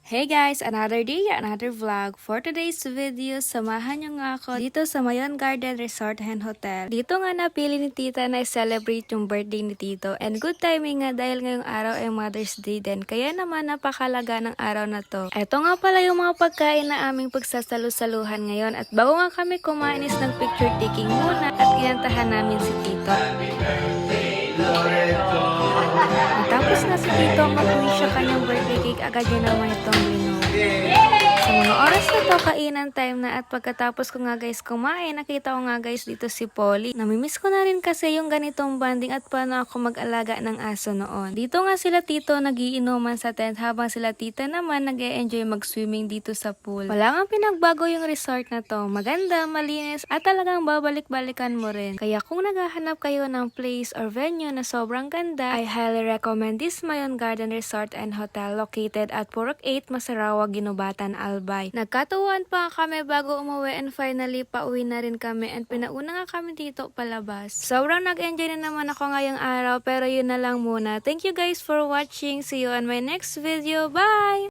Hey guys! Another day, another vlog. For today's video, samahan nyo nga ako dito sa Mayon Garden Resort and Hotel. Dito nga napili ni Tita na i-celebrate yung birthday ni Tito. And good timing nga dahil ngayong araw ay Mother's Day din. Kaya naman napakalaga ng araw na to. Ito nga pala yung mga pagkain na aming pagsasalu-saluhan ngayon. At bago nga kami kumain is nag-picture taking muna at kinantahan namin si Tito. Tapos na si Tito mag-wish siya kanyang birthday cake, agad yun naman itong lino. Sa mga oras na to, kainan time na at pagkatapos ko nga guys kumain, nakita ko nga guys dito si Polly. Namimiss ko na rin kasi yung ganitong banding at paano ako mag-alaga ng aso noon. Dito nga sila Tito nagiinuman sa tent habang sila Tita naman nag-e-enjoy mag-swimming dito sa pool. Wala nga pinagbago yung resort na to. Maganda, malinis at talagang babalik-balikan mo rin. Kaya kung naghahanap kayo ng place or venue na sobrang ganda, I highly recommend this Mayon Garden Resort and Hotel located at Purok 8, Masarawa, Ginubatan, Albay. Nagkatuwaan pa kami bago umuwi and finally pauwi na rin kami and pinauna nga kami dito palabas. Sobrang nag-enjoy na naman ako ngayong araw pero yun na lang muna. Thank you guys for watching. See you on my next video. Bye!